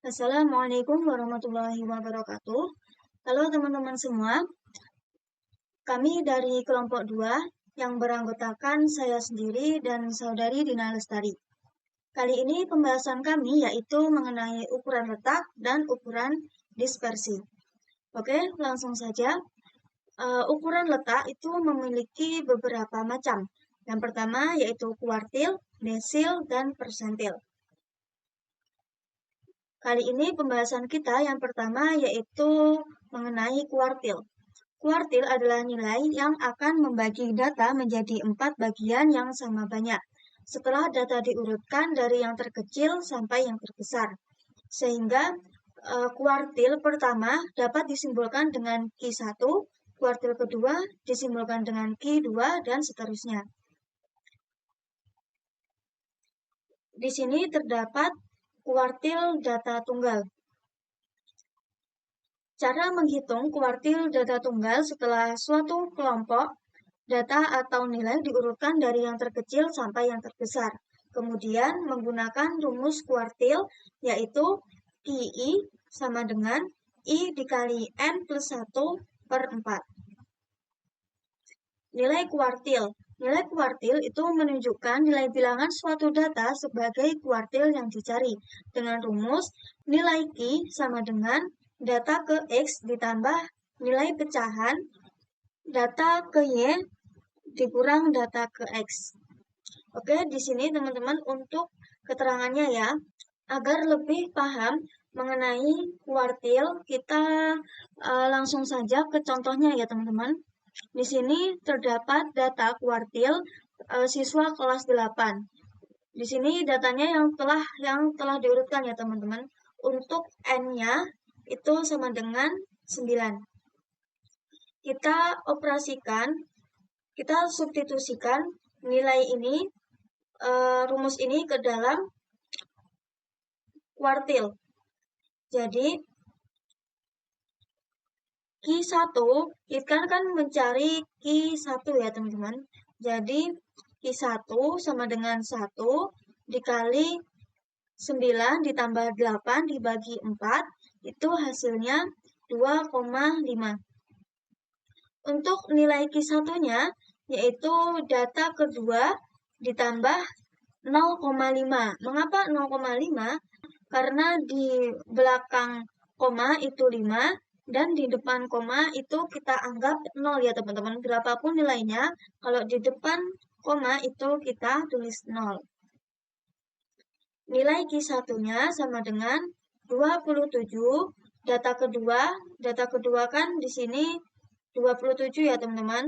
Assalamualaikum warahmatullahi wabarakatuh. Halo teman-teman semua, kami dari kelompok 2 yang beranggotakan saya sendiri dan saudari Dina Lestari. Kali ini pembahasan kami yaitu mengenai ukuran letak dan ukuran dispersi. Oke, langsung saja. Ukuran letak itu memiliki beberapa macam. Yang pertama yaitu kuartil, desil, dan persentil. Kali ini pembahasan kita yang pertama yaitu mengenai kuartil. Kuartil adalah nilai yang akan membagi data menjadi 4 bagian yang sama banyak. Setelah data diurutkan dari yang terkecil sampai yang terbesar. Sehingga kuartil pertama dapat disimbolkan dengan Q1, kuartil kedua disimbolkan dengan Q2, dan seterusnya. Di sini terdapat kuartil data tunggal. Cara menghitung kuartil data tunggal setelah suatu kelompok data atau nilai diurutkan dari yang terkecil sampai yang terbesar. Kemudian menggunakan rumus kuartil yaitu QI sama dengan I dikali N plus 1 per 4. Nilai kuartil. Nilai kuartil itu menunjukkan nilai bilangan suatu data sebagai kuartil yang dicari dengan rumus nilai Q sama dengan data ke X ditambah nilai pecahan data ke Y dikurang data ke X. Oke, di sini teman-teman untuk keterangannya ya, agar lebih paham mengenai kuartil, kita langsung saja ke contohnya ya teman-teman. Di sini terdapat data kuartil siswa kelas 8. Di sini datanya yang telah diurutkan ya teman-teman. Untuk N-nya itu sama dengan 9. Kita operasikan, kita substitusikan nilai ini, rumus ini ke dalam kuartil. Jadi Q1, kita kan mencari Q1 ya teman-teman. Jadi Q1 sama dengan 1 dikali 9 ditambah 8 dibagi 4, itu hasilnya 2,5. Untuk nilai Q1-nya, yaitu data kedua ditambah 0,5. Mengapa 0,5? Karena di belakang koma itu 5, dan di depan koma itu kita anggap 0 ya teman-teman. Berapapun nilainya, kalau di depan koma itu kita tulis 0. Nilai Q1-nya sama dengan 27. Data kedua kan di sini 27 ya teman-teman.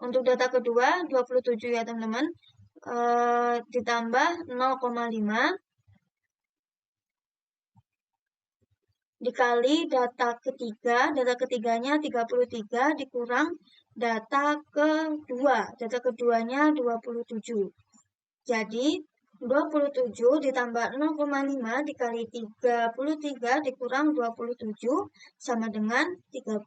Untuk data kedua 27 ya teman-teman. Ditambah 0,5 dikali data ketiganya 33 dikurang data kedua. Data keduanya 27. Jadi 27 ditambah 0,5 dikali 33 dikurang 27 sama dengan 30.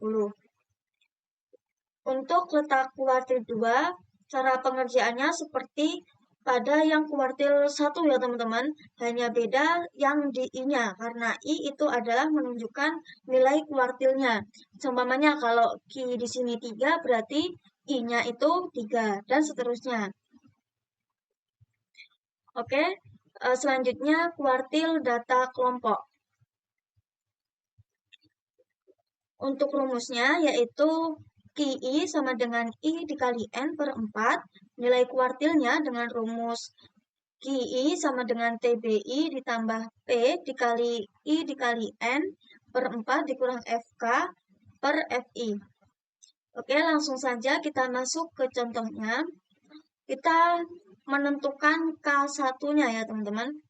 Untuk letak kuartil 2, cara pengerjaannya seperti pada yang kuartil 1 ya teman-teman, hanya beda yang di I-nya, karena I itu adalah menunjukkan nilai kuartilnya. Seumpamanya kalau Q di sini 3, berarti I-nya itu 3, dan seterusnya. Oke, selanjutnya kuartil data kelompok. Untuk rumusnya yaitu QI sama dengan I dikali N per 4, nilai kuartilnya dengan rumus QI sama dengan TBI ditambah P dikali I dikali N per 4 dikurang FK per FI. Oke, langsung saja kita masuk ke contohnya. Kita menentukan K1-nya ya teman-teman.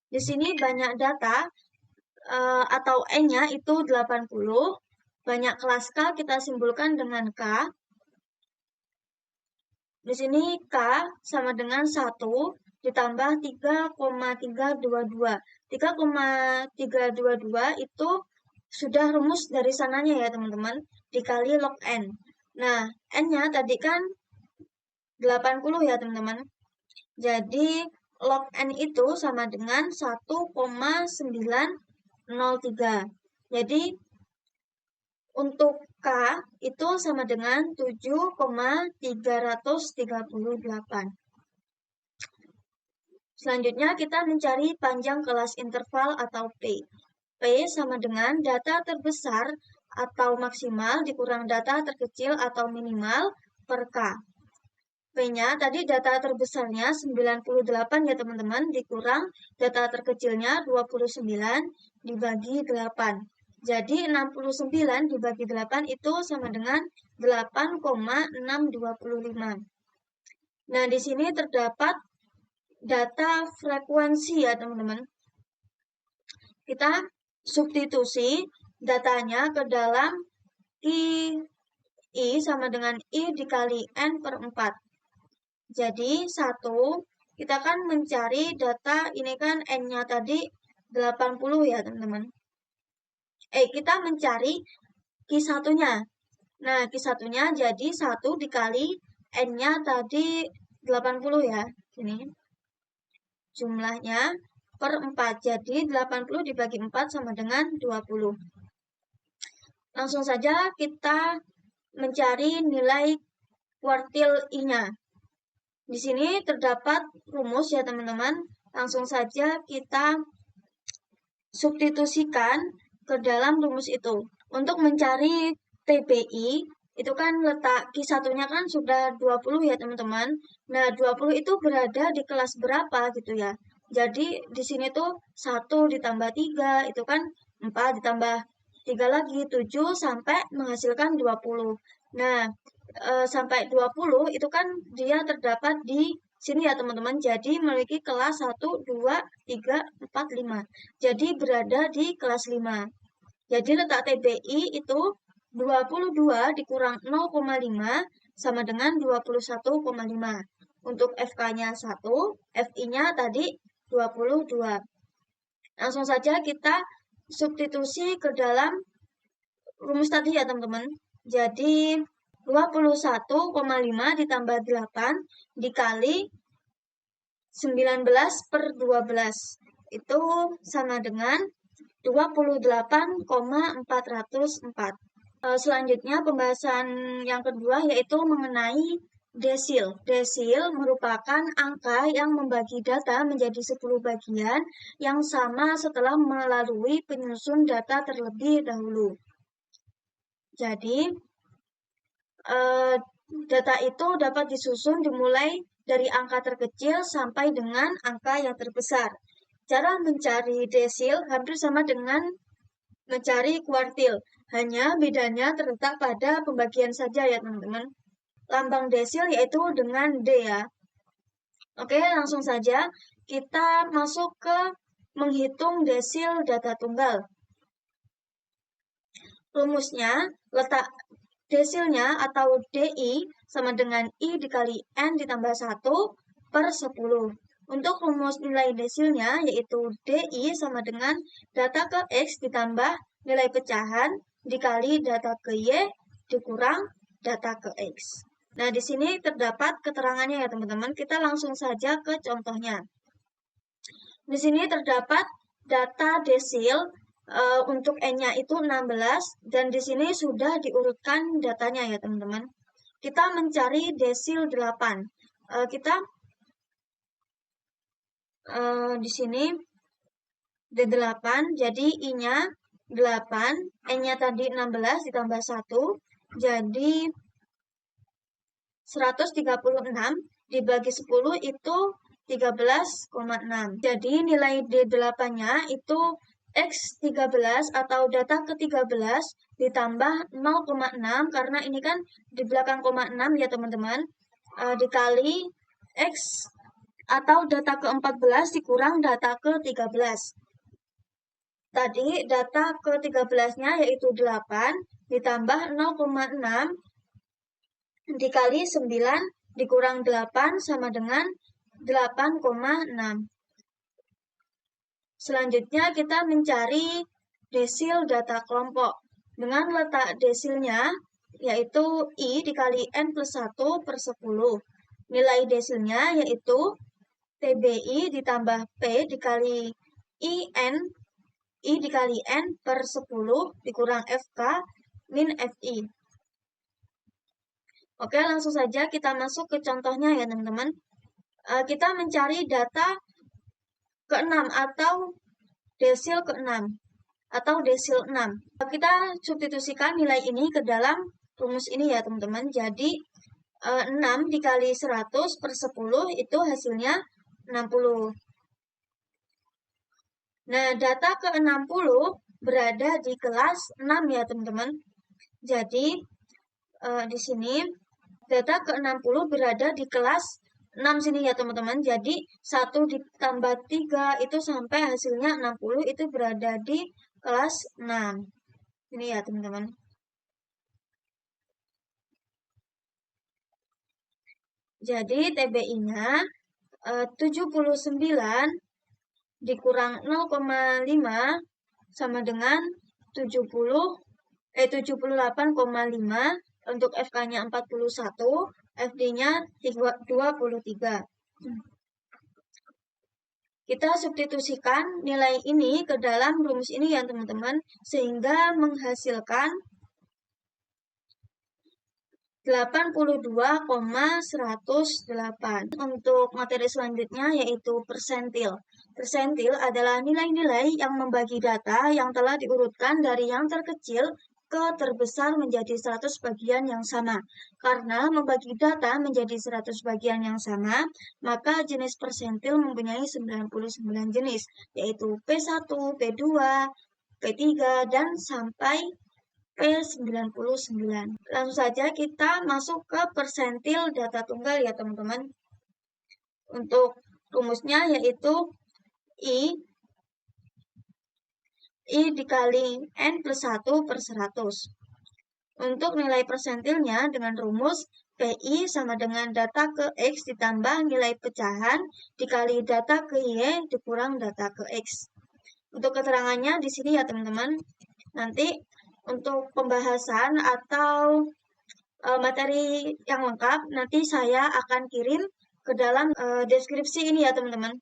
Di sini banyak data atau N-nya itu 80. Banyak kelas K kita simpulkan dengan K. Di sini K sama dengan 1 ditambah 3,322. 3,322 itu sudah rumus dari sananya ya teman-teman, dikali log N. Nah, N-nya tadi kan 80 ya teman-teman. Jadi log N itu sama dengan 1,903. Jadi untuk K itu sama dengan 7,338. Selanjutnya kita mencari panjang kelas interval atau P. P sama dengan data terbesar atau maksimal dikurang data terkecil atau minimal per K. P-nya tadi data terbesarnya 98 ya teman-teman, dikurang data terkecilnya 29 dibagi 8. Jadi 69 dibagi 8 itu sama dengan 8,625. Nah, di sini terdapat data frekuensi ya teman-teman. Kita substitusi datanya ke dalam I sama dengan I dikali N per 4. Jadi 1, kita kan mencari data, ini kan N-nya tadi 80 ya teman-teman. Kita mencari Q1-nya. Nah, Q1-nya jadi 1 dikali N-nya tadi 80 ya. Sini. Jumlahnya per 4. Jadi 80 dibagi 4 sama dengan 20. Langsung saja kita mencari nilai kuartil I-nya. Di sini terdapat rumus ya teman-teman. Langsung saja kita substitusikan ke dalam rumus itu. Untuk mencari TBI, itu kan letak Q1-nya kan sudah 20 ya teman-teman. Nah, 20 itu berada di kelas berapa gitu ya. Jadi di sini tuh 1 ditambah 3, itu kan 4 ditambah 3 lagi, 7 sampai menghasilkan 20. Nah, sampai 20 itu kan dia terdapat di sini ya teman-teman. Jadi memiliki kelas 1, 2, 3, 4, 5. Jadi berada di kelas 5. Jadi letak TBI itu 22 dikurang 0,5 sama dengan 21,5. Untuk FK-nya 1, FI-nya tadi 22. Langsung saja kita substitusi ke dalam rumus tadi ya teman-teman. Jadi 21,5 ditambah 8 dikali 19 per 12. Itu sama dengan 28,404. Selanjutnya pembahasan yang kedua yaitu mengenai desil. Desil merupakan angka yang membagi data menjadi 10 bagian yang sama setelah melalui penyusun data terlebih dahulu. Jadi, data itu dapat disusun dimulai dari angka terkecil sampai dengan angka yang terbesar. Cara mencari desil hampir sama dengan mencari kuartil. Hanya bedanya terletak pada pembagian saja ya teman-teman. Lambang desil yaitu dengan D ya. Oke, langsung saja kita masuk ke menghitung desil data tunggal. Rumusnya, letak desilnya atau DI sama dengan I dikali N ditambah 1 per 10. Untuk rumus nilai desilnya yaitu DI sama dengan data ke X ditambah nilai pecahan dikali data ke Y dikurang data ke X. Nah, di sini terdapat keterangannya ya teman-teman. Kita langsung saja ke contohnya. Di sini terdapat data desil untuk N-nya itu 16 dan di sini sudah diurutkan datanya ya teman-teman. Kita mencari desil 8. Kita di sini D8, jadi I-nya 8, N-nya tadi 16 ditambah 1, jadi 136 dibagi 10 itu 13,6. Jadi nilai D8-nya itu X13 atau data ke-13 ditambah 0,6 karena ini kan di belakang 0,6 ya teman-teman, dikali X atau data ke-14 dikurang data ke-13. Tadi data ke-13-nya yaitu 8 ditambah 0,6 dikali 9 dikurang 8 sama dengan 8,6. Selanjutnya kita mencari desil data kelompok. Dengan letak desilnya yaitu I dikali N plus 1 per 10. Nilai desilnya yaitu TBI ditambah P dikali I dikali N per 10 dikurang FK min FI. Oke, langsung saja kita masuk ke contohnya ya teman-teman. Kita mencari data ke-6 atau desil ke-6 atau desil 6. Kita substitusikan nilai ini ke dalam rumus ini ya teman-teman. Jadi 6 dikali 100 per 10 itu hasilnya 60. Nah, data ke-60 berada di kelas 6 ya teman-teman. Jadi di sini data ke-60 berada di kelas 6 sini ya teman-teman. Jadi 1 ditambah 3 itu sampai hasilnya 60 itu berada di kelas 6. Ini ya teman-teman. Jadi TBI-nya 79 dikurang 0,5 sama dengan 78,5. Untuk FK-nya 41, FD-nya 23. Kita substitusikan nilai ini ke dalam rumus ini ya teman-teman, sehingga menghasilkan 82,108. Untuk materi selanjutnya yaitu persentil. Persentil adalah nilai-nilai yang membagi data yang telah diurutkan dari yang terkecil ke terbesar menjadi 100 bagian yang sama. Karena membagi data menjadi 100 bagian yang sama, maka jenis persentil mempunyai 99 jenis, yaitu P1, P2, P3, dan sampai P99. Langsung saja kita masuk ke persentil data tunggal ya teman-teman. Untuk rumusnya yaitu I dikali N plus 1 per 100. Untuk nilai persentilnya dengan rumus PI sama dengan data ke X ditambah nilai pecahan dikali data ke Y dikurang data ke X. Untuk keterangannya di sini ya teman-teman. Nanti untuk pembahasan atau materi yang lengkap nanti saya akan kirim ke dalam deskripsi ini ya teman-teman.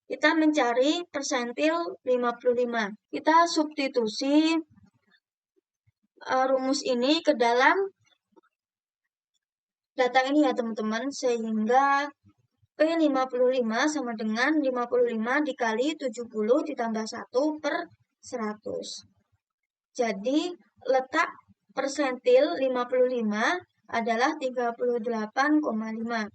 Kita mencari persentil 55. Kita substitusi rumus ini ke dalam data ini ya teman-teman, sehingga P55 sama dengan 55 dikali 70 ditambah 1 per 100. Jadi letak persentil 55 adalah 38,5.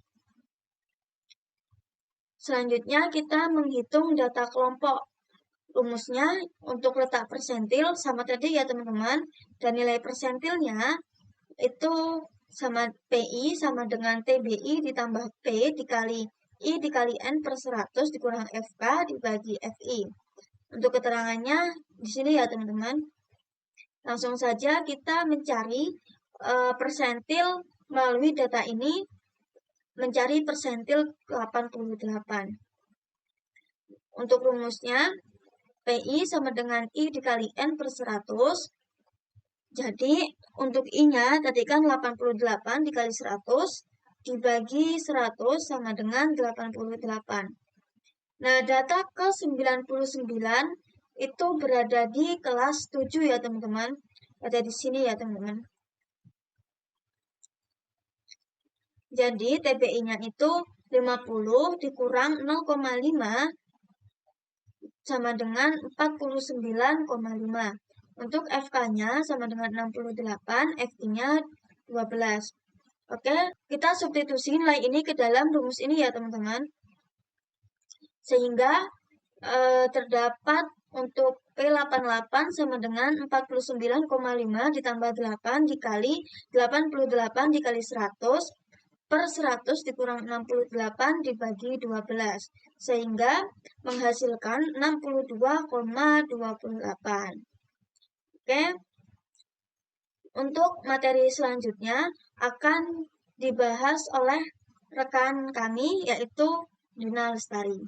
Selanjutnya kita menghitung data kelompok. Rumusnya untuk letak persentil sama tadi ya teman-teman, dan nilai persentilnya itu sama PI sama dengan TBI ditambah P dikali I dikali N per 100 dikurang FK dibagi FI. Untuk keterangannya di sini ya teman-teman. Langsung saja kita mencari persentil melalui data ini, mencari persentil 88. Untuk rumusnya PI sama dengan I dikali N per 100. Jadi untuk I-nya tadi kan 88 dikali 100 dibagi 100 sama dengan 88. Nah, data ke 99 itu berada di kelas 7 ya teman-teman. Ada di sini ya teman-teman. Jadi TBI-nya itu 50 dikurang 0,5 sama dengan 49,5. Untuk FK-nya sama dengan 68, FI-nya 12. Oke, kita substitusi nilai ini ke dalam rumus ini ya teman-teman. Sehingga terdapat untuk P88 sama dengan 49,5 ditambah 8 dikali 88 dikali 100 per 100 dikurang 68 dibagi 12. Sehingga menghasilkan 62,28. Oke. Untuk materi selanjutnya akan dibahas oleh rekan kami yaitu Dina Lestari.